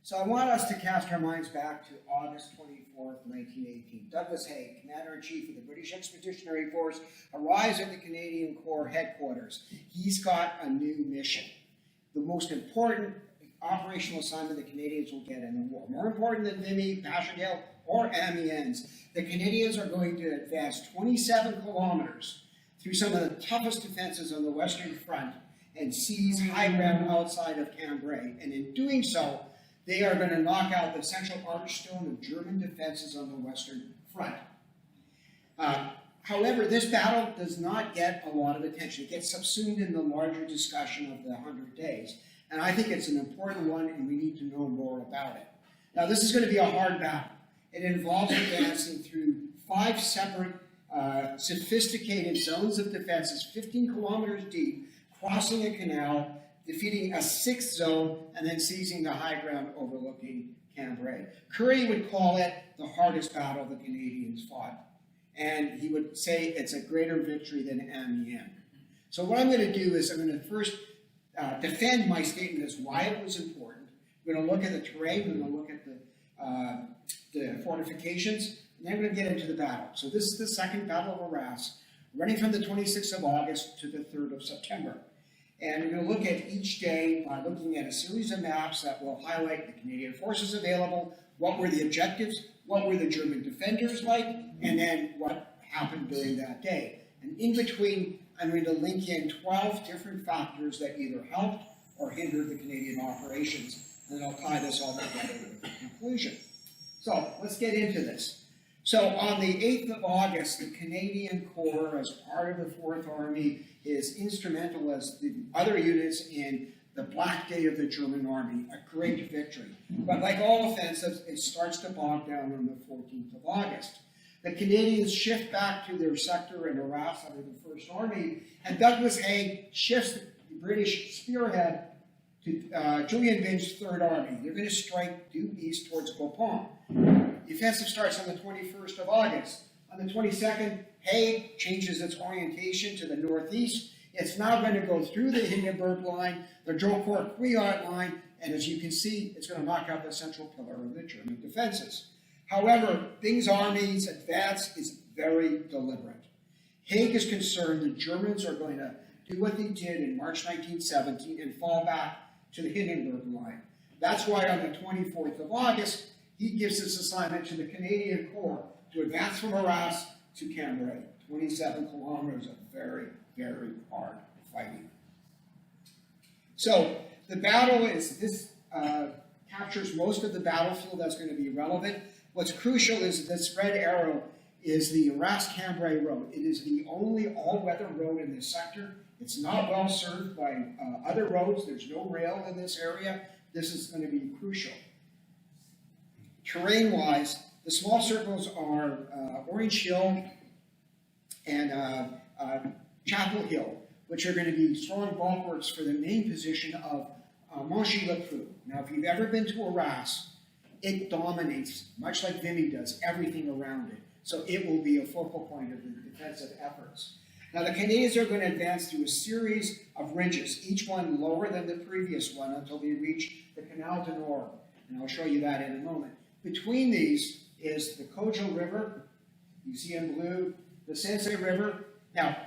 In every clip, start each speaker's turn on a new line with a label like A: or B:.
A: So I want us to cast our minds back to August 24th, 1918. Douglas Haig, Commander-in-Chief of the British Expeditionary Force, arrives at the Canadian Corps headquarters. He's got a new mission, the most important operational assignment the Canadians will get in the war. More important than Vimy, Passchendaele, or Amiens. The Canadians are going to advance 27 kilometers through some of the toughest defenses on the Western Front and seize high ground outside of Cambrai. And in doing so, they are going to knock out the central archstone of German defenses on the Western Front. However, this battle does not get a lot of attention. It gets subsumed in the larger discussion of the 100 Days. And I think it's an important one, and we need to know more about it. Now, this is going to be a hard battle. It involves advancing through 5 separate, sophisticated zones of defenses, 15 kilometers deep, crossing a canal, defeating a 6th zone, and then seizing the high ground overlooking Cambrai. Currie would call it the hardest battle the Canadians fought. And he would say it's a greater victory than Amiens. So what I'm going to do is I'm going to first defend my statement as why it was important. We're going to look at the terrain, we're going to look at the fortifications, and then we're going to get into the battle. So this is the Second Battle of Arras, running from the 26th of August to the 3rd of September. And we're going to look at each day by looking at a series of maps that will highlight the Canadian forces available, what were the objectives, what were the German defenders like, and then what happened during that day. And in between, I'm going to link in 12 different factors that either helped or hindered the Canadian operations, and then I'll tie this all together with a conclusion. So let's get into this. So on the 8th of August, the Canadian Corps, as part of the 4th Army, is instrumental as the other units in the Black Day of the German Army, a great victory. But like all offensives, it starts to bog down on the 14th of August. The Canadians shift back to their sector in Arras under the 1st Army, and Douglas Haig shifts the British spearhead to Julian Byng's 3rd Army. They're going to strike due east towards Bapaume. The offensive starts on the 21st of August. On the 22nd, Haig changes its orientation to the northeast. It's now going to go through the Hindenburg line, the Drocourt-Queant line, and as you can see, it's going to knock out the central pillar of the German defenses. However, Byng's army's advance is very deliberate. Haig is concerned the Germans are going to do what they did in March 1917 and fall back to the Hindenburg line. That's why on the 24th of August, he gives this assignment to the Canadian Corps to advance from Arras to Cambrai. 27 kilometers of very, very hard fighting. So the battle is, this captures most of the battlefield that's going to be relevant. What's crucial is this red arrow is the Arras-Cambrai road. It is the only all-weather road in this sector. It's not well served by other roads. There's no rail in this area. This is going to be crucial. Terrain-wise, the small circles are Orange Hill and Chapel Hill, which are going to be strong bulwarks for the main position of Monchy-le-Preux. Now, if you've ever been to Arras, it dominates, much like Vimy does, everything around it. So it will be a focal point of the defensive efforts. Now, the Canadians are going to advance through a series of ridges, each one lower than the previous one until they reach the Canal du Nord. And I'll show you that in a moment. Between these is the Cojal River, you see in blue, the Sensee River. Now,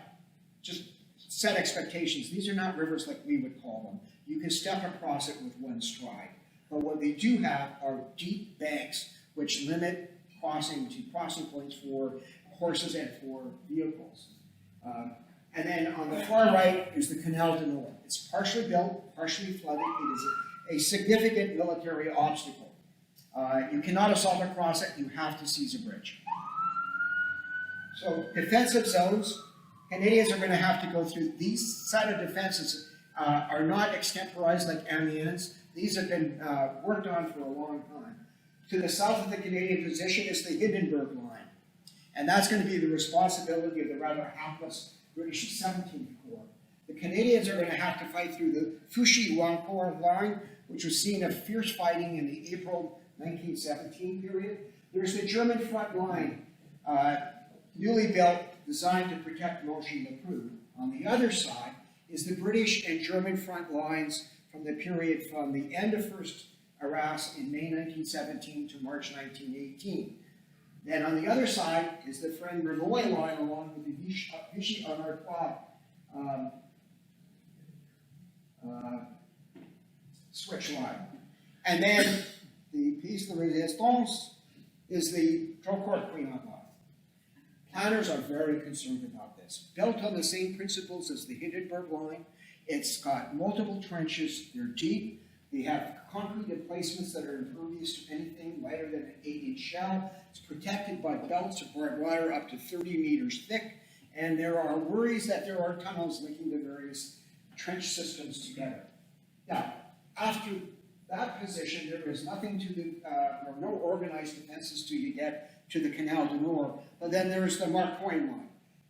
A: just set expectations. These are not rivers like we would call them. You can step across it with one stride. But what they do have are deep banks, which limit crossing points for horses and for vehicles. And then on the far right is the Canal du Nord. It's partially built, partially flooded. It is a significant military obstacle. You cannot assault across it. You have to seize a bridge. So defensive zones, Canadians are going to have to go through. These set of defenses are not extemporized like Amiens. These have been worked on for a long time. To the south of the Canadian position is the Hindenburg line. And that's going to be the responsibility of the rather hapless British 17th Corps. The Canadians are going to have to fight through the Fouchy-Wancourt line, which was seen of fierce fighting in the April 1917 period. There's the German front line, newly built, designed to protect Monchy-le-Preux. On the other side is the British and German front lines from the period from the end of First Arras in May 1917 to March 1918. Then on the other side is the Fresnes-Rouvroy line along with the Vichy-en-Artois switch line. And then the piece de resistance is the Drocourt-Quéant line. Planners are very concerned about this. Built on the same principles as the Hindenburg line, it's got multiple trenches, they're deep, they have concrete emplacements that are impervious to anything lighter than an 8-inch shell. It's protected by belts of barbed wire up to 30 meters thick, and there are worries that there are tunnels linking the various trench systems together. Now, after that position, there is nothing to the, or no organized defenses till you get to the Canal du Nord, but then there is the Marcoing line.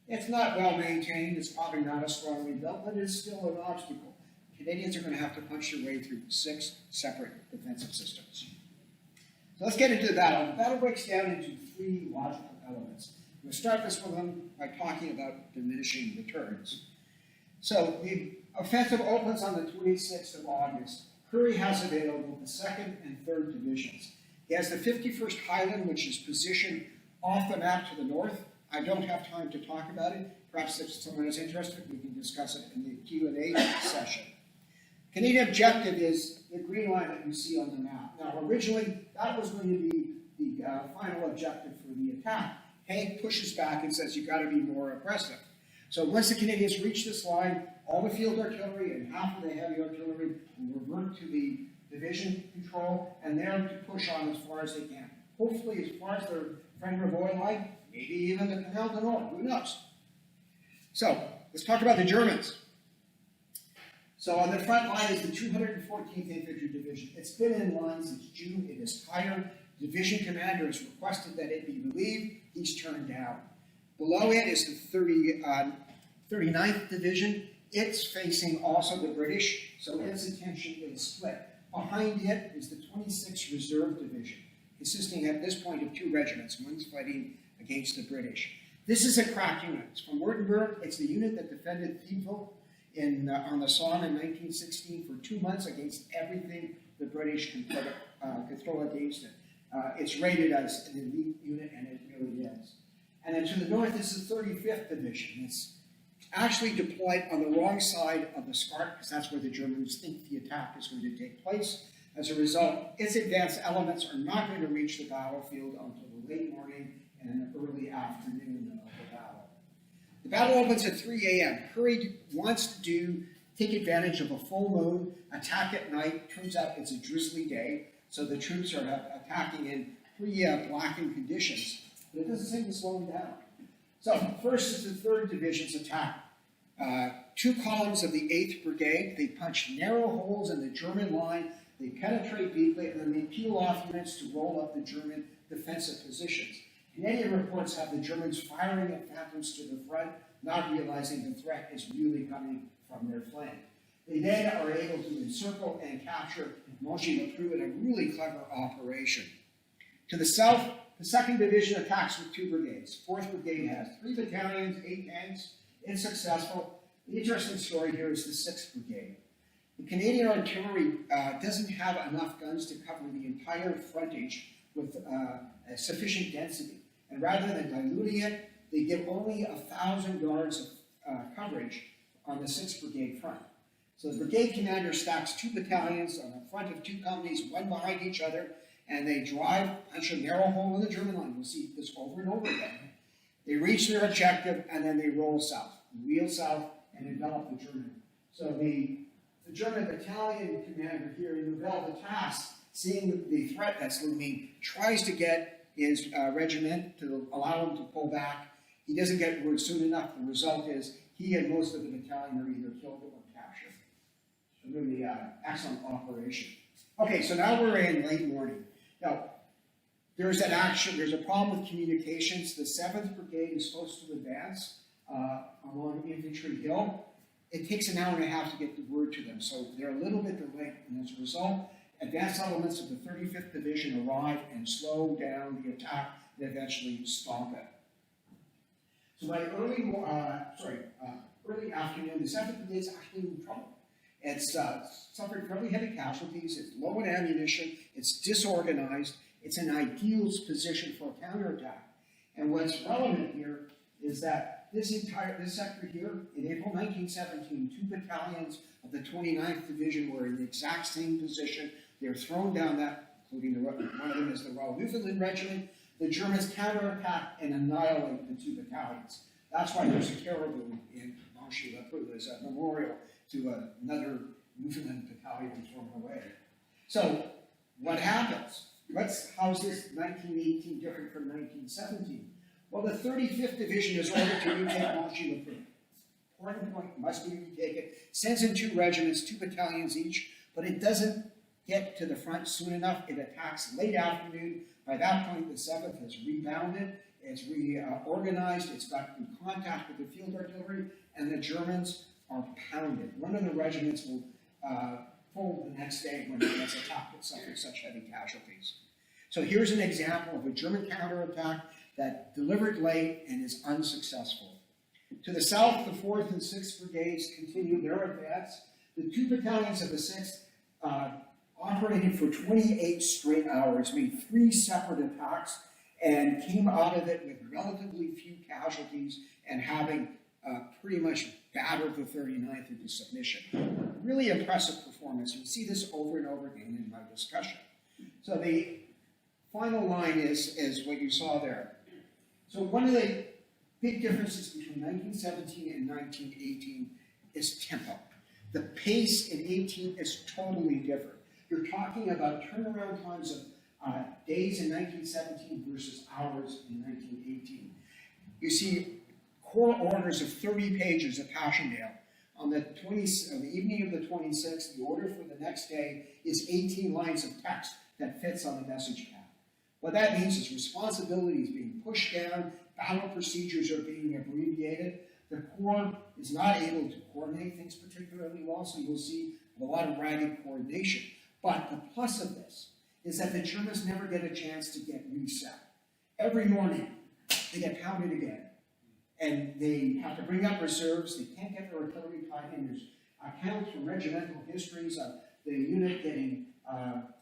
A: It's not well maintained, it's probably not as strongly built, but it's still an obstacle. Canadians are going to have to punch their way through 6 separate defensive systems. So let's get into the battle. The battle breaks down into 3 logical elements. We'll start this one by talking about diminishing returns. So the offensive opens on the 26th of August. Currie has available the 2nd and 3rd divisions. He has the 51st Highland, which is positioned off the map to the north. I don't have time to talk about it. Perhaps if someone is interested, we can discuss it in the Q&A session. Canadian objective is the green line that you see on the map. Now, originally, that was going to be the final objective for the attack. Haig pushes back and says, you've got to be more aggressive. So once the Canadians reach this line, all the field artillery and half of the heavy artillery will revert to the division control, and they're to push on as far as they can. Hopefully, as far as their Fresnes-Rouvroy line, maybe even the Canal du Nord, who knows? So, let's talk about the Germans. So on the front line is the 214th Infantry Division. It's been in line since June. It is tired. Division commander has requested that it be relieved. He's turned down. Below it is the 39th Division. It's facing also the British, so its attention is split. Behind it is the 26th Reserve Division, consisting at this point of 2 regiments. One's fighting against the British. This is a crack unit. It's from Württemberg. It's the unit that defended Thiepval on the Somme in 1916 for 2 months against everything the British could throw against it. It's rated as an elite unit, and it really is. And then to the north is the 35th Division. It's actually deployed on the wrong side of the Scarpe, because that's where the Germans think the attack is going to take place. As a result, its advanced elements are not going to reach the battlefield until the late morning and early afternoon of the battle. The battle opens at 3 a.m. Currie wants to take advantage of a full moon, attack at night. Turns out it's a drizzly day, so the troops are attacking in pretty blackened conditions. But it doesn't seem to slow them down. So first is the 3rd Division's attack. 2 columns of the 8th Brigade. They punch narrow holes in the German line. They penetrate deeply, and then they peel off units to roll up the German defensive positions. Canadian reports have the Germans firing at phantoms to the front, not realizing the threat is really coming from their flank. They then are able to encircle and capture Monchy-le-Preux in a really clever operation. To the south, the 2nd Division attacks with 2 brigades. 4th Brigade has 3 battalions, 8 tanks. It's successful. The interesting story here is the 6th Brigade. The Canadian artillery doesn't have enough guns to cover the entire frontage with sufficient density. And rather than diluting it, they give only 1,000 yards of coverage on the 6th Brigade front. So the brigade commander stacks 2 battalions on the front of 2 companies, one behind each other, and they punch a narrow hole in the German line. We'll see this over and over again. They reach their objective, and then they roll south, wheel south, and envelop the German. So the German battalion commander here in Nouvelle-de-Tasse, seeing the threat that's looming, tries to get his regiment to allow him to pull back. He doesn't get word soon enough. The result is he and most of the battalion are either killed or captured. A really excellent operation. Okay, so now we're in late morning. Now, there's a problem with communications. The 7th Brigade is supposed to advance along Infantry Hill. It takes an hour and a half to get the word to them, so they're a little bit delayed, and as a result, advanced elements of the 35th Division arrive and slow down the attack and eventually stop it. So by early afternoon, the 7th Brigade is actually in trouble. It's suffered fairly heavy casualties, it's low in ammunition, it's disorganized, it's an ideal position for a counterattack. And what's relevant here is that this sector here, in April 1917, 2 battalions of the 29th Division were in the exact same position. They were thrown down that, including one of them is the Royal Newfoundland Regiment. The Germans counterattack and annihilate the 2 battalions. That's why there's a caribou in Montchy-le-Preux. There's a memorial to another Newfoundland battalion thrown away. So, what happens? How's this 1918 different from 1917? Well, the 35th Division is ordered to retake Montchy-le-Preux. Important point, must be retaken. Sends in 2 regiments, 2 battalions each, but it doesn't get to the front soon enough. It attacks late afternoon. By that point, the 7th has rebounded, it's reorganized, it's got in contact with the field artillery, and the Germans are pounded. One of the regiments will fold the next day when it gets attacked. It suffers such heavy casualties. So here's an example of a German counterattack that delivered late and is unsuccessful. To the south, the 4th and 6th Brigades continue their advance. The 2 battalions of the 6th operated for 28 straight hours, made 3 separate attacks, and came out of it with relatively few casualties and having pretty much battered the 39th into submission. Really impressive performance. You see this over and over again in my discussion. So the final line is what you saw there. So one of the big differences between 1917 and 1918 is tempo. The pace in 18 is totally different. You're talking about turnaround times of days in 1917 versus hours in 1918. You see Corps orders of 30 pages at Passchendaele. On the evening of the 26th, the order for the next day is 18 lines of text that fits on the message pad. What that means is responsibility is being pushed down, battle procedures are being abbreviated. The Corps is not able to coordinate things particularly well, so you'll see a lot of ragged coordination. But the plus of this is that the Germans never get a chance to get reset. Every morning, they get pounded again. And they have to bring up reserves. They can't get their artillery tied in. There's accounts from regimental histories of the unit getting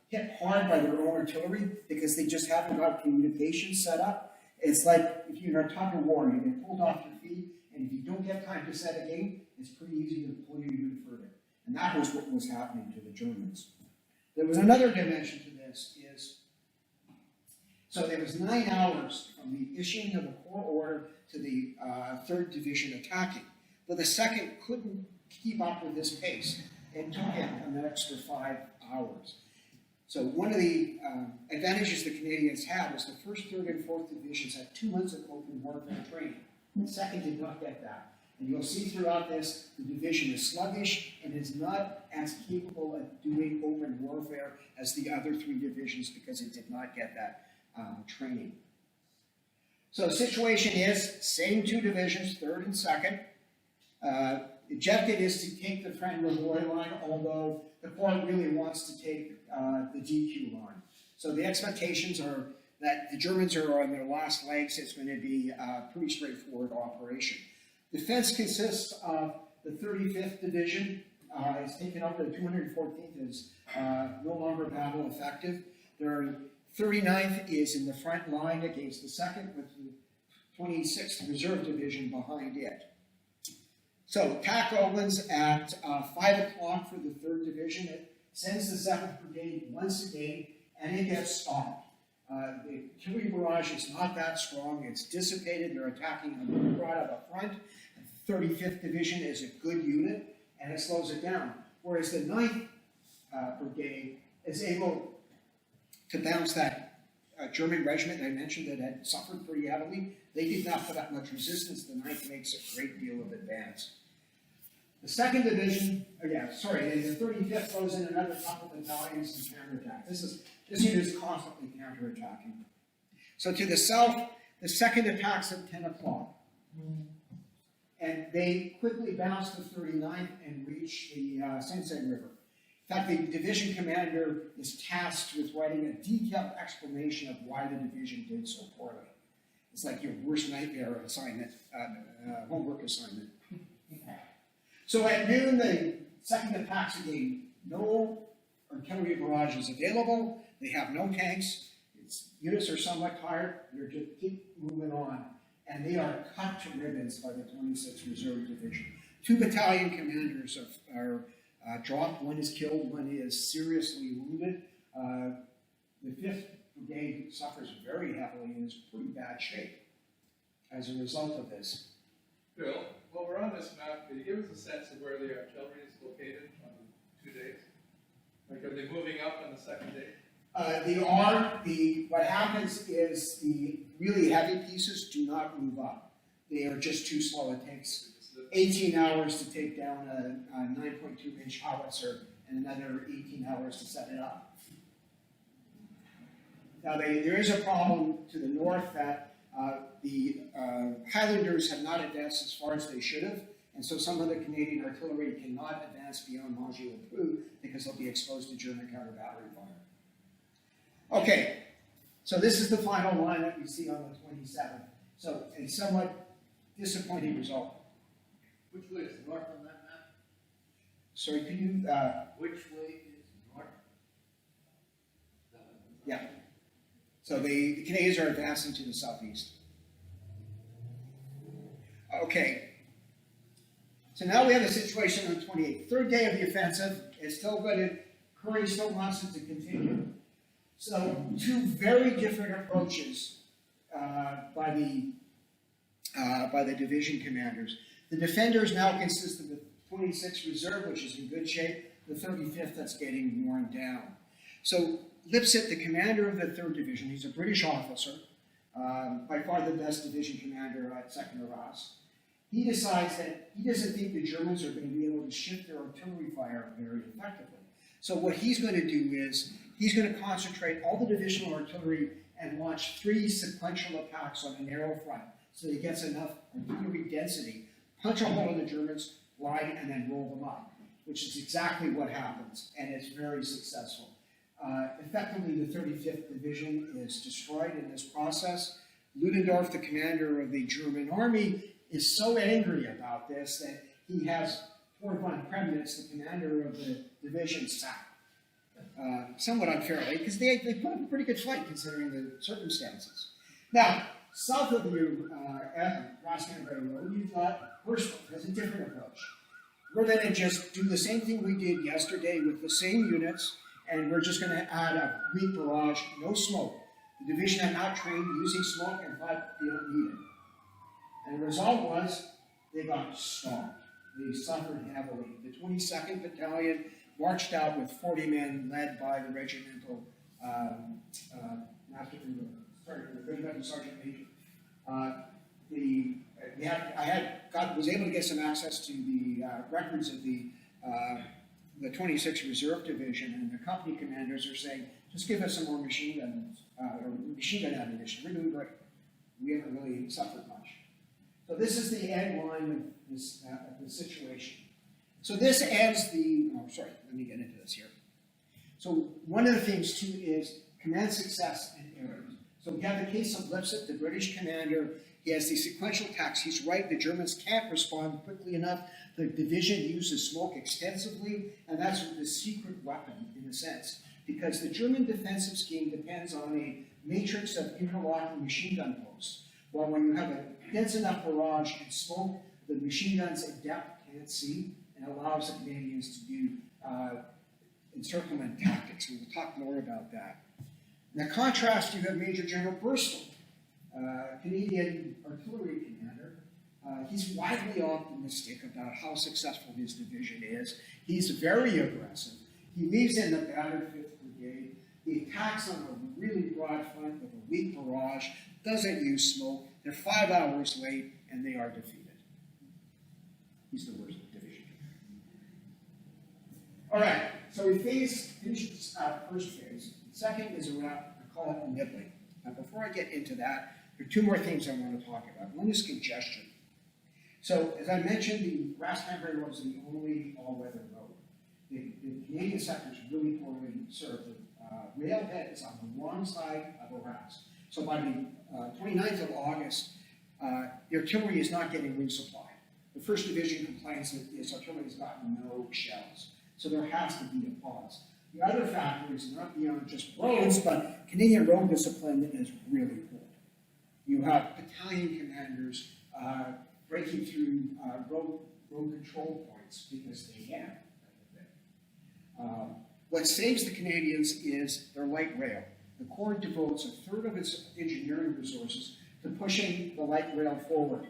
A: hit hard by their own artillery because they just haven't got communication set up. It's like if you're in a tug of war, you get pulled off your feet, and if you don't get time to set a game, it's pretty easy to pull you even further. And that was what was happening to the Germans. There was another dimension to this so there was 9 hours from the issuing of the Corps order to the 3rd Division attacking. But the 2nd couldn't keep up with this pace and took it an extra 5 hours. So one of the advantages the Canadians had was the 1st, 3rd, and 4th Divisions had 2 months of open warfare training. The 2nd did not get that. And you'll see throughout this, the division is sluggish and is not as capable of doing open warfare as the other 3 divisions because it did not get that training. So the situation is, same 2 divisions, 3rd and 2nd. The objective is to take the Fresnes-Rouvroy line, although the Corps really wants to take the DQ line. So the expectations are that the Germans are on their last legs. It's going to be a pretty straightforward operation. Defense consists of the 35th Division. It's taken over. The 214th is no longer battle effective. Their 39th is in the front line against the 2nd with the 26th Reserve Division behind it. So attack opens at 5 o'clock for the 3rd Division. It sends the 7th Brigade once again, and it gets stopped. The artillery barrage is not that strong. It's dissipated. They're attacking on the broad of the front. The 35th Division is a good unit, and it slows it down. Whereas the 9th Brigade is able to bounce that German regiment I mentioned that had suffered pretty heavily. They did not put up much resistance. The 9th makes a great deal of advance. The 2nd Division, the 35th throws in another couple battalions and counterattack. This unit is constantly counterattacking. So to the south, the 2nd attacks at 10 o'clock. And they quickly bounce the 39th and reach the Sensei River. In fact, the division commander is tasked with writing a detailed explanation of why the division did so poorly. It's like your worst nightmare assignment, homework assignment. So at noon, the second attacks again, no artillery barrages available, they have no tanks, units are somewhat tired, they're just keep moving on, and they are cut to ribbons by the 26th Reserve Division. 2 battalion commanders are dropped, one is killed, one is seriously wounded. The 5th Brigade suffers very heavily and is in pretty bad shape as a result of this.
B: Bill, while we're on this map, can you give us a sense of where the artillery is located on the 2 days? Like, are they moving up on the second day?
A: What happens is the really heavy pieces do not move up. They are just too slow. It takes 18 hours to take down a 9.2-inch howitzer and another 18 hours to set it up. Now, there is a problem to the north that the Highlanders have not advanced as far as they should have, and so some of the Canadian artillery cannot advance beyond Montgey-le-Pou because they'll be exposed to German counter-battery fire. Okay, so this is the final line that we see on the 27th. So a somewhat disappointing result.
C: Which way is north on that map?
A: Sorry, could you?
C: Which way is north?
A: Yeah. So the Canadians are advancing to the southeast. Okay. So now we have a situation on the 28th. Third day of the offensive. It's still good. Currie still wants it to continue. So 2 very different approaches by the division commanders. The defenders now consist of the 26th Reserve, which is in good shape, the 35th that's getting worn down. So Lipset, the commander of the 3rd Division, he's a British officer, by far the best division commander at Second Arras. He decides that he doesn't think the Germans are going to be able to shift their artillery fire very effectively. So what he's going to do is he's going to concentrate all the divisional artillery and launch 3 sequential attacks on a narrow front so that he gets enough artillery density, punch a hole in the Germans' line, and then roll them up, which is exactly what happens, and it's very successful. Effectively, the 35th Division is destroyed in this process. Ludendorff, the commander of the German army, is so angry about this that he has poor von Kremnitz, the commander of the division, sacked. Somewhat unfairly, because they put up a pretty good fight considering the circumstances. Now, south of you, at Passchendaele Road, you've got Hirschfeld has a different approach. We're going to just do the same thing we did yesterday with the same units, and we're just going to add a weak barrage, no smoke. The division had not trained using smoke and thought they don't need it. And the result was they got stomped. They suffered heavily. The 22nd Battalion marched out with 40 men led by the regimental regimental sergeant major. I was able to get some access to the records of the 26th Reserve Division, and the company commanders are saying, just give us some more machine gun ammunition. We're doing great. We haven't really suffered much. So this is the end line of this the situation. So this ends the, let me get into this here. So one of the things too is command success and errors. So we have the case of Lipset, the British commander. He has these sequential attacks. He's right, the Germans can't respond quickly enough. The division uses smoke extensively, and that's the secret weapon in a sense, because the German defensive scheme depends on a matrix of interlocking machine gun posts. Well, when you have a dense enough barrage and smoke, the machine guns at depth can't see, and allows the Canadians to do encirclement tactics. We will talk more about that. In contrast, you have Major General Burstall, Canadian artillery commander. He's widely optimistic about how successful his division is. He's very aggressive. He leaves in the battered 5th Brigade. He attacks on a really broad front with a weak barrage, doesn't use smoke. They're 5 hours late, and they are defeated. He's the worst division. All right, so we finished the first phase. The second is around, I call it nibbling. Now, before I get into that, there are 2 more things I want to talk about. One is congestion. So, as I mentioned, the Passchendaele Road is the only all-weather road. The Canadian sector is really poorly served. The railhead is on the wrong side of Arras. So by the 29th of August, the artillery is not getting resupply. The First Division complains that its artillery has gotten no shells. So there has to be a pause. The other factor is not beyond just roads, but Canadian road discipline is really poor. You have battalion commanders breaking through road control points because they can. What saves the Canadians is their light rail. The Corps devotes a third of its engineering resources to pushing the light rail forward.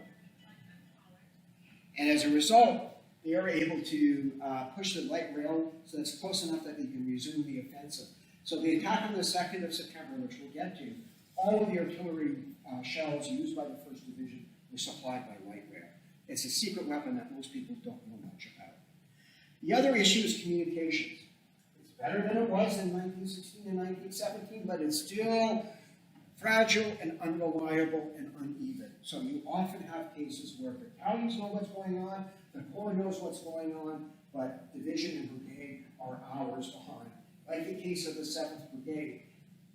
A: And as a result, they are able to push the light rail so it's close enough that they can resume the offensive. So the attack on the 2nd of September, which we'll get to, all of the artillery shells used by the 1st Division were supplied by light rail. It's a secret weapon that most people don't know much about. The other issue is communications. It's better than it was in 1916 and 1917, but it's still fragile and unreliable and uneven. So you often have cases where battalions know what's going on, the Corps knows what's going on, but division and brigade are hours behind. Like the case of the 7th Brigade,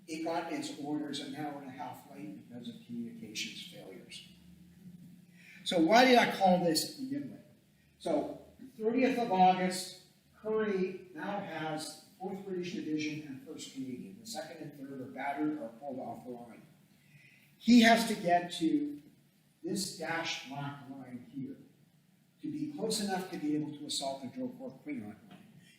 A: it got its orders an hour and a half late because of communications failures. So why did I call this Nibbling? So 30th of August, Currie now has 4th British Division and 1st Canadian. The 2nd and 3rd are battered or pulled off the line. He has to get to this dashed black line here to be close enough to be able to assault the Drocourt-Queant line.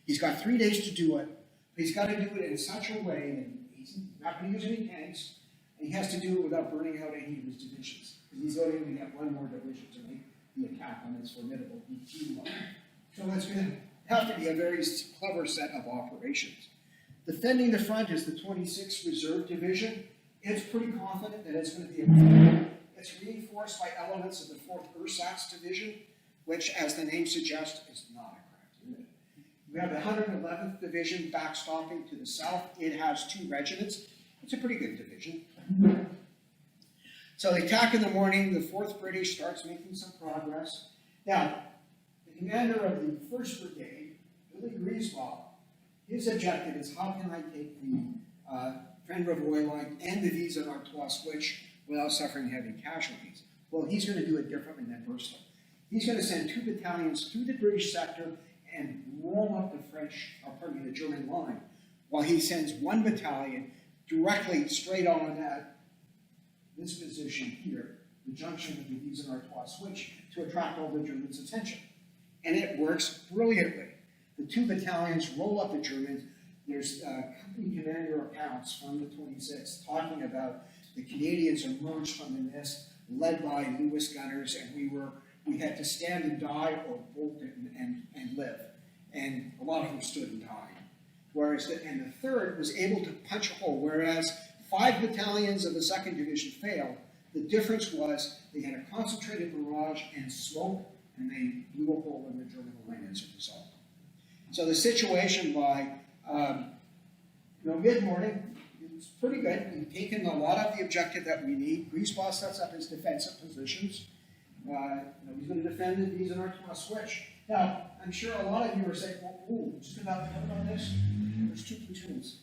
A: He's got 3 days to do it, but he's got to do it in such a way that he's not going to use any tanks, and he has to do it without burning out any of his divisions, because he's only going to get one more division to make the attack on this formidable DT line. So it's going to have to be a very clever set of operations. Defending the front is the 26th Reserve Division. It's pretty confident that it's going to be a It's reinforced by elements of the 4th Ersatz Division, which, as the name suggests, is not a craft unit. We have the 111th Division backstopping to the south. It has 2 regiments. It's a pretty good division. So the attack in the morning, the 4th British starts making some progress. Now, the commander of the 1st Brigade, Billy Griesbach, his objective is how can I take the Fresnes-Rouvroy line and the Vis en Artois switch without suffering heavy casualties? Well, he's going to do it differently than Burstall. He's going to send 2 battalions through the British sector and roll up the German line, while he sends 1 battalion directly straight on at this position here, the junction of the Vis en Artois switch, to attract all the Germans' attention. And it works brilliantly. The 2 battalions roll up the Germans. There's company commander accounts from the 26th talking about the Canadians emerged from the mist, led by Lewis gunners, and we had to stand and die or bolt and live. And a lot of them stood and died. Whereas the 3rd was able to punch a hole, whereas 5 battalions of the 2nd Division failed. The difference was they had a concentrated barrage and smoke, and they blew a hole in the German line as a result. So the situation by mid-morning, it's pretty good. We've taken a lot of the objective that we need. Griesbach sets up his defensive positions. He's going to defend the Vis en Artois switch. Now, I'm sure a lot of you are saying, well, just about on this. There's 2 platoons.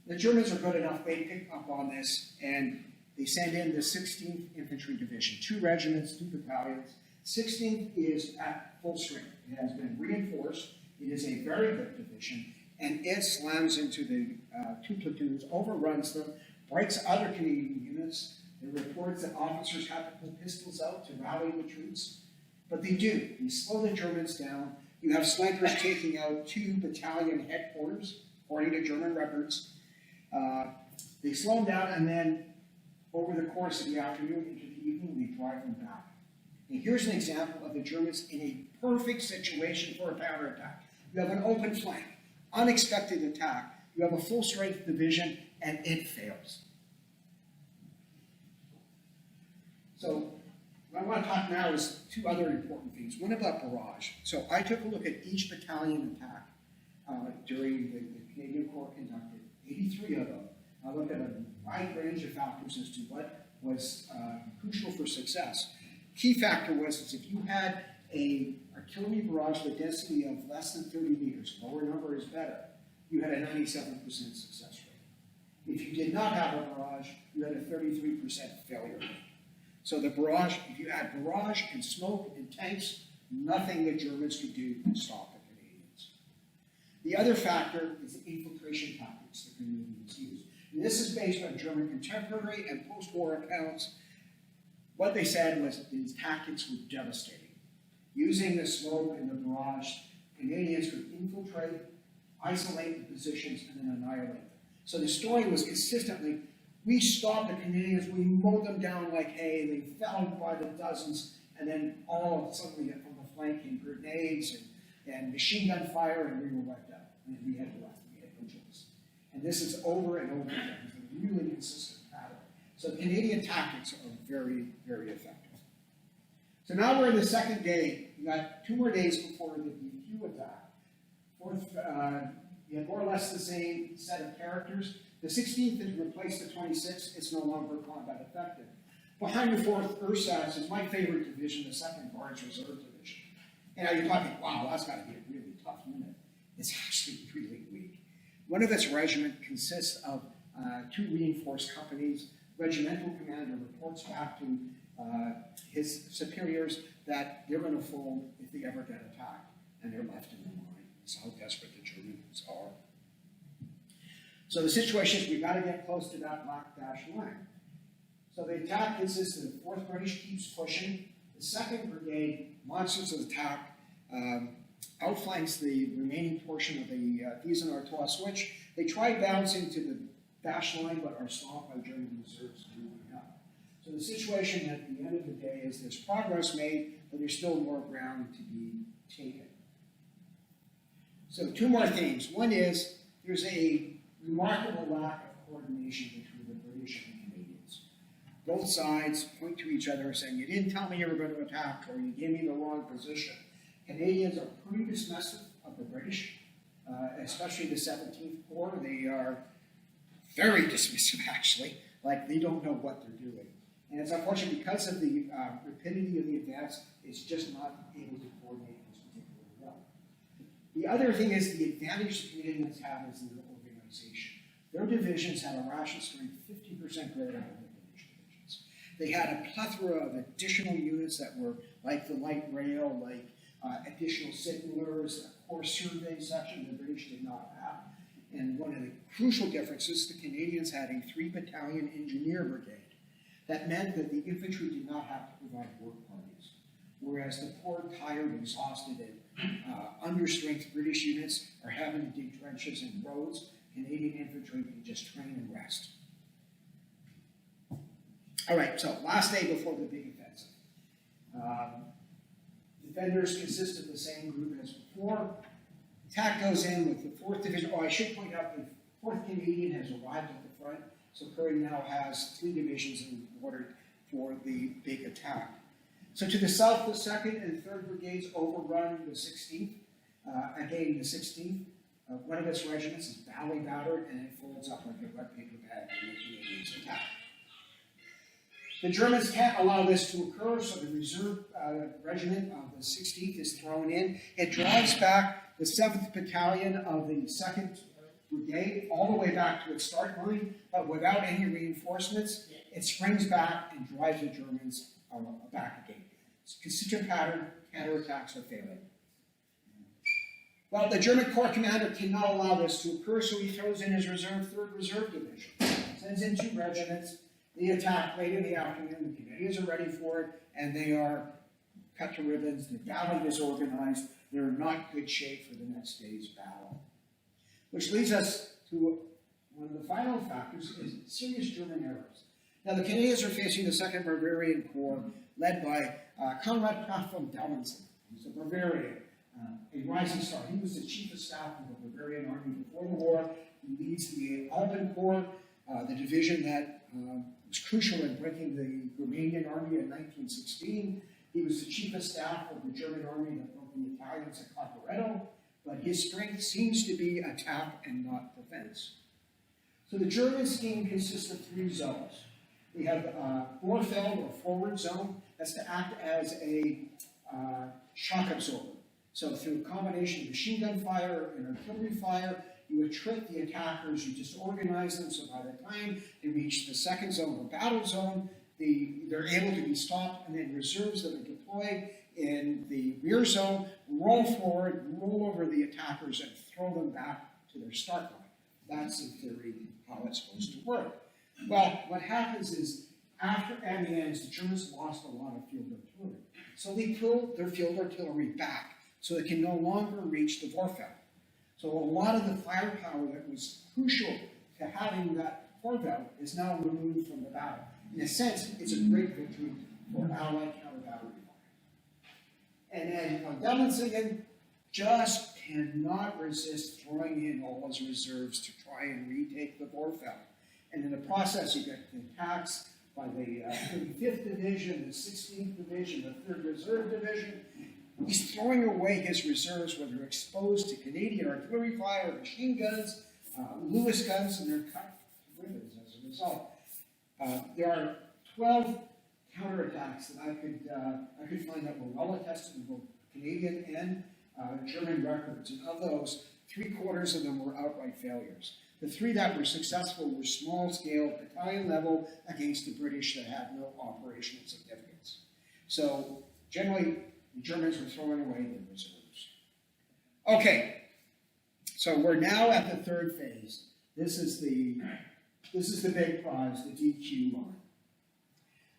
A: The Germans are good enough. They pick up on this, and they send in the 16th Infantry Division, 2 regiments, 2 battalions. 16th is at full strength. It has been reinforced. It is a very good division, and it slams into the 2 platoons, overruns them, breaks other Canadian units. There are reports that officers have to pull pistols out to rally the troops, but they do. They slow the Germans down. You have snipers taking out 2 battalion headquarters, according to German records. They slow them down, and then over the course of the afternoon into the evening, they drive them back. And here's an example of the Germans in a perfect situation for a counterattack. You have an open flank, unexpected attack. You have a full-strength division, and it fails. So what I want to talk now is 2 other important things. One about barrage. So I took a look at each battalion attack during the Canadian Corps conducted, 83 of them. I looked at a wide range of factors as to what was crucial for success. Key factor was is if you had a artillery barrage with a density of less than 30 meters, lower number is better, you had a 97% success rate. If you did not have a barrage, you had a 33% failure rate. So the barrage, if you add barrage and smoke and tanks, nothing the Germans could do can stop the Canadians. The other factor is the infiltration tactics the Canadians used. And this is based on German contemporary and post-war accounts. What they said was these tactics were devastating. Using the smoke and the barrage, Canadians would infiltrate, isolate the positions, and then annihilate them. So the story was consistently, we stopped the Canadians, we mowed them down like hay, they fell by the dozens, and then all of a sudden from the flank came grenades and machine gun fire, and we were wiped out. And we had left, we had no choice. And this is over and over again. It's a really consistent pattern. So Canadian tactics are very, very effective. So now we're in the second day. We got 2 more days before the DQ attack. You have more or less the same set of characters. The 16th has replaced the 26th. It's no longer combat effective. Behind the 4th ersatz is my favorite division, the 2nd Barrage Reserve Division. And now you're talking, wow, that's got to be a really tough unit. It's actually really weak. One of its regiment consists of 2 reinforced companies. Regimental commander reports back to his superiors that they're going to fold if they ever get attacked, and they're left in the line. That's how desperate the Germans are. So the situation is we've got to get close to that black dashed line. So the attack consists of the 4th British keeps pushing. The 2nd Brigade launches an attack, outflanks the remaining portion of the Vis-en-Artois switch. They try bouncing to the dashed line, but are stopped by German reserves moving up. So the situation at the end of the day is there's progress made, but there's still more ground to be taken. So 2 more themes. One is there's a remarkable lack of coordination between the British and the Canadians. Both sides point to each other saying, you didn't tell me you were going to attack, or you gave me the wrong position. Canadians are pretty dismissive of the British, especially the 17th Corps. They are very dismissive, actually, like they don't know what they're doing. And it's unfortunate because of the rapidity of the advance, it's just not able to coordinate this particularly well. The other thing is the advantage the Canadians have is in their organization. Their divisions had a ration strength 50% greater than the British divisions. They had a plethora of additional units that were like the light rail, like additional signalers, a core survey section the British did not have. And one of the crucial differences, the Canadians had a 3-battalion engineer brigade. That meant that the infantry did not have to provide work parties, whereas the poor, tired, exhausted, and understrength British units are having to dig trenches and roads. Canadian infantry can just train and rest. All right, so last day before the big offensive. Defenders consist of the same group as before. Attack goes in with the 4th Division. Oh, I should point out the 4th Canadian has arrived at the front, so Currie now has 3 divisions in order for the big attack. So to the south, the 2nd and 3rd Brigades overrun the 16th. Again, the 16th, one of its regiments is badly battered, and it folds up like a wet paper bag when the Canadians attack. The Germans can't allow this to occur, so the reserve regiment of the 16th is thrown in. It drives back the 7th Battalion of the 2nd Brigade all the way back to its start line, but without any reinforcements. It springs back and drives the Germans back again. It's a consistent pattern, counterattacks are failing. Well, the German Corps commander cannot allow this to occur, so he throws in his 3rd Reserve Division. Sends in 2 regiments. They attack late in the afternoon. The Canadians are ready for it, and they are cut to ribbons. They're badly disorganized. They're in not good shape for the next day's battle. Which leads us to one of the final factors, is serious German errors. Now, the Canadians are facing the 2nd Bavarian Corps, led by Conrad Kraft von Dellmansen. He's a Bavarian, a rising star. He was the chief of staff of the Bavarian army before the war. He leads the Alban Corps, the division that was crucial in breaking the Romanian army in 1916. He was the chief of staff of the German army that broke the Italians at Caporetto, but his strength seems to be attack and not defense. So the German scheme consists of 3 zones. We have Vorfeld, or forward zone, that's to act as a shock absorber. So through a combination of machine gun fire and artillery fire, you attrit the attackers, you disorganize them, so by the time they reach the 2nd zone, or battle zone, they're able to be stopped, and then reserves that are deployed in the rear zone roll forward, roll over the attackers, and throw them back to their start line. That's, in theory, how it's supposed to work. Well, what happens is, after Amiens, the Germans lost a lot of field artillery. So they pulled their field artillery back, so it can no longer reach the Vorfeld. So a lot of the firepower that was crucial to having that Vorfeld is now removed from the battle. In a sense, it's a great victory for Allied counter-battery fire. And then Diminishing just cannot resist throwing in all those reserves to try and retake the Vorfeld. And in the process, you get the attacks by the 35th Division, the 16th Division, the 3rd Reserve Division. He's throwing away his reserves when they're exposed to Canadian artillery fire, machine guns, Lewis guns, and they're cut to ribbons as a result. There are 12 counterattacks that I could find that were well attested in both Canadian and German records, and of those, 3/4 of them were outright failures. The 3 that were successful were small-scale, battalion level against the British that had no operational significance. So generally, the Germans were throwing away their reserves. Okay, so we're now at the 3rd phase. This is the big prize, the DQ line.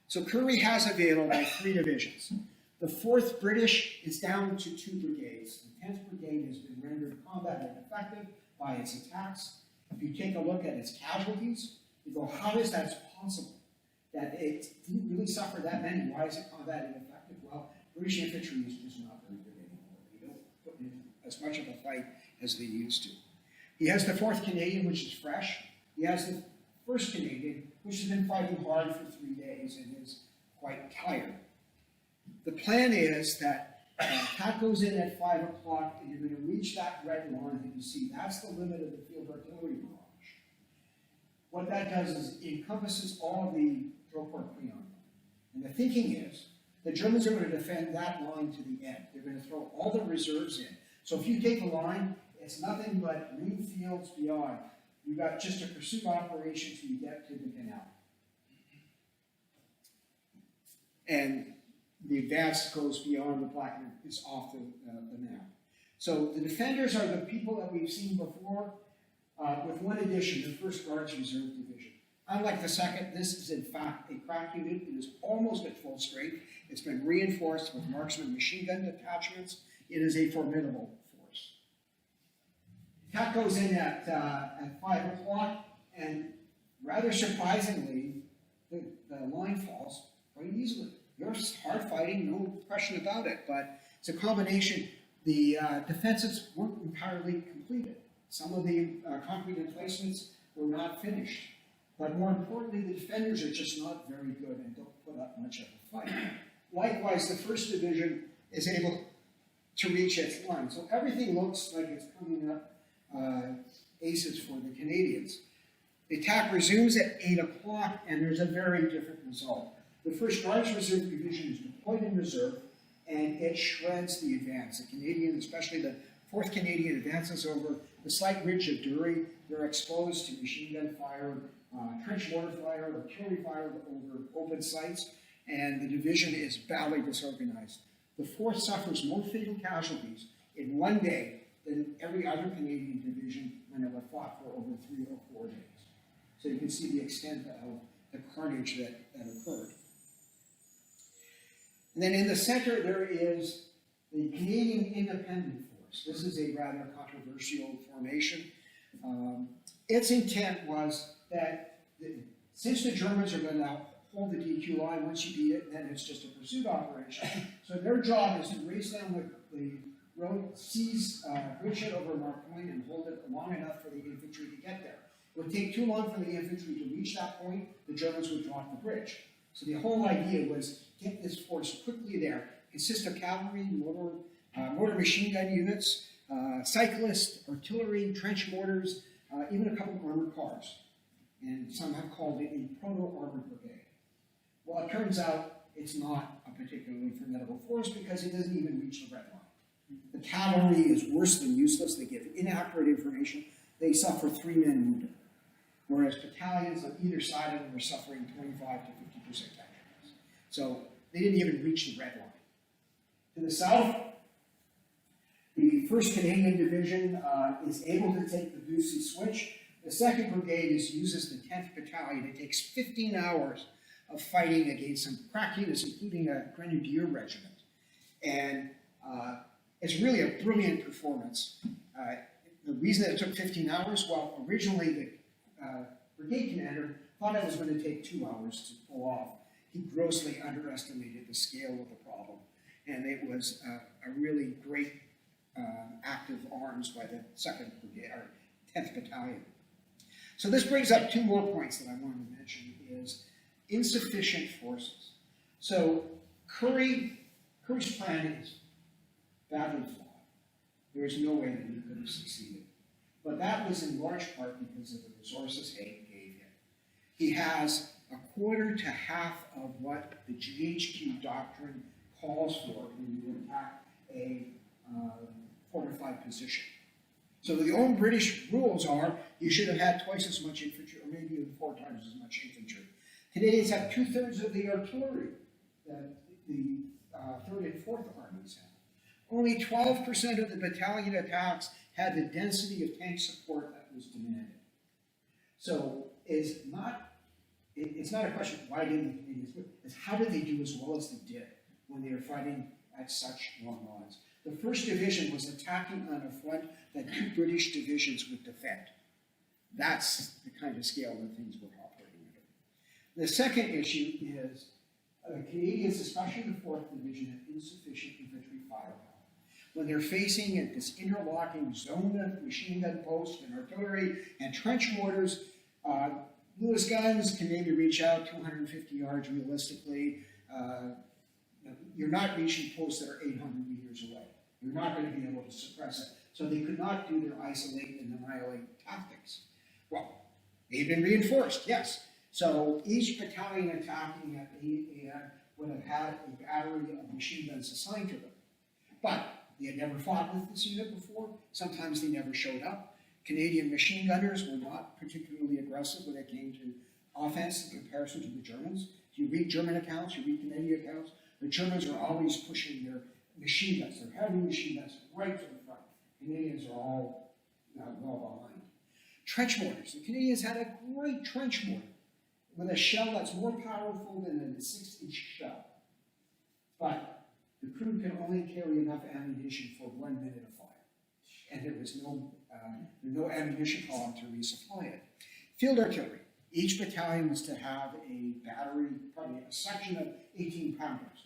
A: So Currie has available 3 divisions. The 4th British is down to 2 brigades. The 10th Brigade has been rendered combat ineffective by its attacks. If you take a look at its casualties, you go, how is that possible? That it didn't really suffer that many. Why is it combat ineffective? Well, British infantry is just not very good anymore. They don't put in as much of a fight as they used to. He has the 4th Canadian, which is fresh. He has the 1st Canadian, which has been fighting hard for 3 days and is quite tired. The plan is that attack goes in at 5 o'clock, and you're going to reach that red line that you see. That's the limit of the field artillery barrage. What that does is it encompasses all of the Drocourt-Quéant. And the thinking is the Germans are going to defend that line to the end. They're going to throw all the reserves in. So if you take a line, it's nothing but green fields beyond. You've got just a pursuit operation till you get to the canal. And the advance goes beyond the black, is off the map. So the defenders are the people that we've seen before, with one addition, the 1st Guards Reserve Division. Unlike the 2nd, this is in fact a crack unit. It is almost at full strength. It's been reinforced with marksman machine gun detachments. It is a formidable force. Attack goes in at 5 o'clock, and rather surprisingly, the line falls quite easily. There's hard fighting, no question about it, but it's a combination. The defenses weren't entirely completed. Some of the concrete emplacements were not finished. But more importantly, the defenders are just not very good and don't put up much of a fight. Likewise, the 1st Division is able to reach its line. So everything looks like it's coming up aces for the Canadians. The attack resumes at 8 o'clock, and there's a very different result. The 1st Guards Reserve Division is deployed in reserve, and it shreds the advance. The Canadian, especially the 4th Canadian, advances over the slight ridge of Dury. They're exposed to machine gun fire, trench mortar fire, artillery fire over open sites, and the division is badly disorganized. The 4th suffers more fatal casualties in 1 day than every other Canadian division when it was fought for over 3 or 4 days. So you can see the extent of the carnage that occurred. And then in the center, there is the Canadian Independent Force. This is a rather controversial formation. Its intent was that since the Germans are going to hold the DQ line, once you beat it, then it's just a pursuit operation. So their job is to race down the road, seize bridgehead over Mark Point, and hold it long enough for the infantry to get there. It would take too long for the infantry to reach that point. The Germans would drop the bridge. So the whole idea was get this force quickly there. Consist of cavalry, mortar machine gun units, cyclists, artillery, trench mortars, even a couple of armored cars. And some have called it a proto-armored brigade. Well, it turns out it's not a particularly formidable force because it doesn't even reach the red line. The cavalry is worse than useless. They give inaccurate information. They suffer 3 men wounded, whereas battalions on either side of them are suffering 25 to 50% casualties. So they didn't even reach the red line. To the south, the 1st Canadian Division is able to take the Bussy Switch. The 2nd Brigade uses the 10th Battalion. It takes 15 hours of fighting against some crack units, including a Grenadier Regiment. And it's really a brilliant performance. The reason that it took 15 hours, well, originally the brigade commander thought it was going to take 2 hours to pull off. He grossly underestimated the scale of the problem. And it was a really great act of arms by the 2nd Brigade, or 10th Battalion. So this brings up 2 more points that I wanted to mention, is insufficient forces. So Currie's plan is badly flawed. There is no way that he could have succeeded. But that was in large part because of the resources Haig gave him. He has a quarter to half of what the GHQ doctrine calls for when you attack a fortified position. So the old British rules are you should have had twice as much infantry, or maybe even 4 times as much infantry. Canadians have 2/3 of the artillery that the 3rd and 4th armies have. Only 12% of the battalion attacks had the density of tank support that was demanded. So it's not a question of why didn't the Canadians do it, it's how did they do as well as they did when they were fighting at such long lines. The 1st Division was attacking on a front that 2 British divisions would defend. That's the kind of scale that things were operating under. The second issue is Canadians, especially the 4th Division, have insufficient infantry firepower. When they're facing this interlocking zone of machine gun posts and artillery and trench mortars, Lewis guns can maybe reach out 250 yards realistically. You're not reaching posts that are 800 meters away. You're not going to be able to suppress it. So they could not do their isolate and annihilate tactics. Well, they've been reinforced, yes. So each battalion attacking at 8 a.m. would have had a battery of machine guns assigned to them. But they had never fought with this unit before. Sometimes they never showed up. Canadian machine gunners were not particularly aggressive when it came to offense in comparison to the Germans. If you read German accounts, you read Canadian accounts, the Germans are always pushing their machine guns, their heavy machine guns right to the front. Canadians are all well behind. Trench mortars. The Canadians had a great trench mortar with a shell that's more powerful than a 6-inch shell. But the crew can only carry enough ammunition for 1 minute of fire. And there was no ammunition column to resupply it. Field artillery. Each battalion was to have a battery, probably a section of 18-pounders.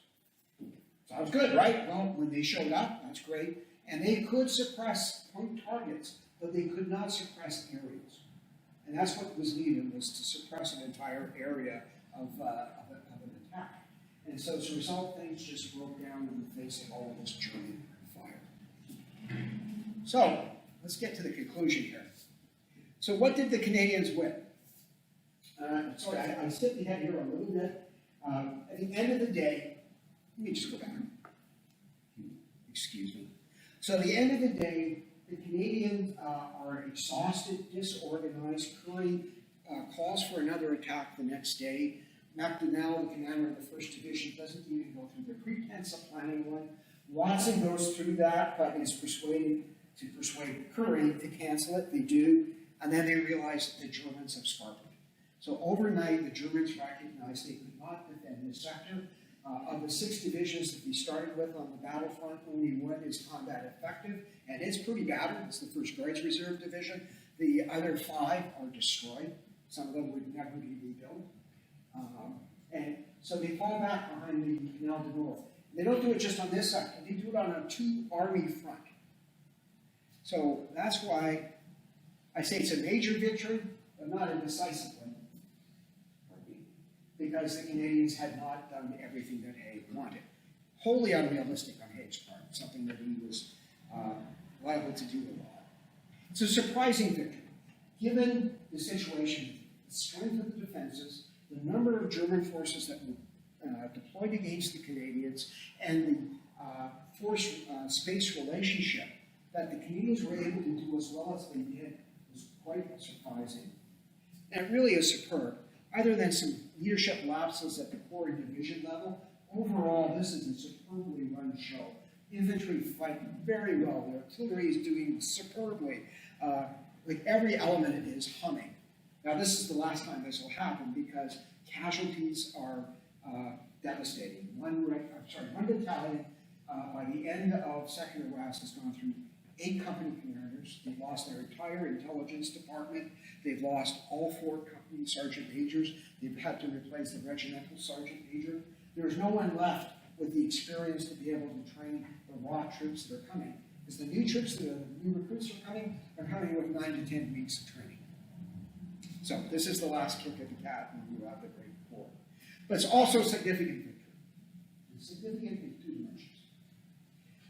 A: Sounds good, right? Well, when they showed up, that's great. And they could suppress point targets, but they could not suppress areas. And that's what was needed, was to suppress an entire area of an attack. And so as a result, things just broke down in the face of all of this German fire. So, let's get to the conclusion here. So what did the Canadians win? Sorry, I skipped ahead here a little bit. At the end of the day, let me just go back. Excuse me. So at the end of the day, the Canadians are exhausted, disorganized. Currie calls for another attack the next day. MacDonell, the commander of the 1st Division, doesn't even go through the pretense of planning one. Watson goes through that, but is persuaded to persuade Currie to cancel it. They do, and then they realize that the Germans have scarpered. So overnight, the Germans recognized they could not defend this sector. Of the 6 divisions that we started with on the battlefront, only 1 is combat effective, and it's pretty battered. It's the 1st Guards Reserve Division. The other 5 are destroyed. Some of them would never be rebuilt. And so they fall back behind the Canal du Nord. They don't do it just on this sector. They do it on a 2-army front. So that's why I say it's a major victory, but not a decisive one. Because the Canadians had not done everything that Haig wanted. Wholly unrealistic on Haig's part, something that he was liable to do a lot. It's a surprising victory, given the situation, the strength of the defenses, the number of German forces that were deployed against the Canadians, and the force-space relationship that the Canadians were able to do as well as they did was quite surprising. And it really is superb. other than some leadership lapses at the corps and division level, overall, this is a superbly run show. Infantry fight very well. Their artillery is doing superbly. Like every element it is humming. Now, this is the last time this will happen because casualties are devastating. One battalion by the end of Second Arras has gone through 8 company commanders. They've lost their entire intelligence department. They've lost all 4 company sergeant majors. They've had to replace the regimental sergeant major. There's no one left with the experience to be able to train the raw troops that are coming. Because the new troops, the new recruits are coming with 9 to 10 weeks of training. So this is the last kick at the cat when you have the Great Corps. But it's also a significant victory. It's significant in 2 dimensions.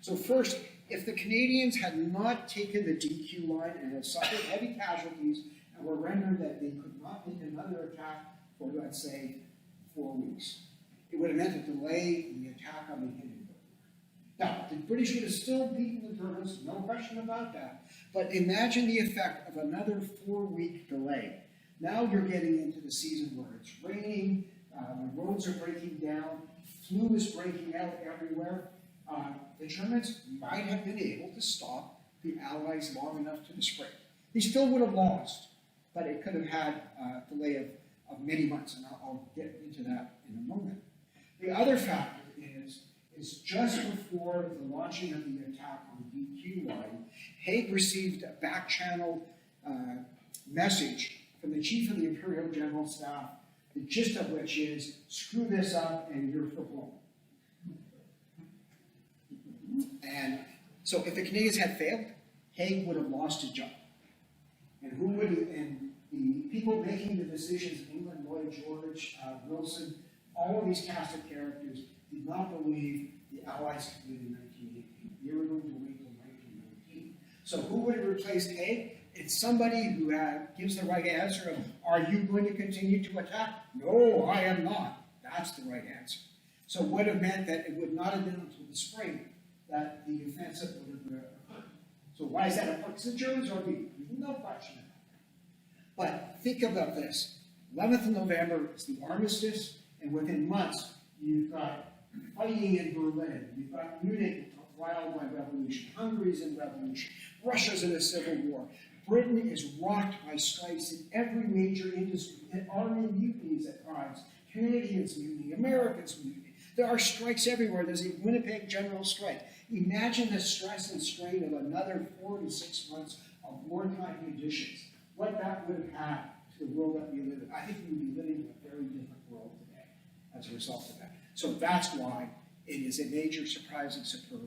A: So first, if the Canadians had not taken the DQ line and had suffered heavy casualties and were rendered that they could not make another attack for, let's say, 4 weeks, it would have meant a delay in the attack on the Hindenburg. Now, the British would have still beaten the Germans, no question about that. But imagine the effect of another 4-week delay. Now you're getting into the season where it's raining, the roads are breaking down, flu is breaking out everywhere. The Germans might have been able to stop the Allies long enough to the spring. They still would have lost, but it could have had a delay of many months, and I'll get into that in a moment. The other factor is just before the launching of the attack on the DQ line, Haig received a back-channeled message from the Chief of the Imperial General Staff, the gist of which is, screw this up and you're for home. And so if the Canadians had failed, Haig would have lost his job. And and the people making the decisions in England, Lloyd George, Wilson, all of these cast of characters did not believe the Allies could win in 1918. They were going to wait until 1919. So who would have replaced Haig? It's somebody who gives the right answer of, are you going to continue to attack? No, I am not. That's the right answer. So it would have meant that it would not have been until the spring that the offensive would have occurred. So why is that important? Because the Germans are weak. There's no question about that. But think about this. 11th of November is the armistice, and within months, you've got fighting in Berlin. You've got Munich riled by revolution. Hungary's in revolution. Russia's in a civil war. Britain is rocked by strikes in every major industry. And army mutinies at times. Canadians mutiny. Americans mutiny. There are strikes everywhere. There's a Winnipeg general strike. Imagine the stress and strain of another 4 to 6 months of wartime conditions. What that would have had to the world that we live in. I think we would be living in a very different world today as a result of that. So that's why it is a major, surprising, superb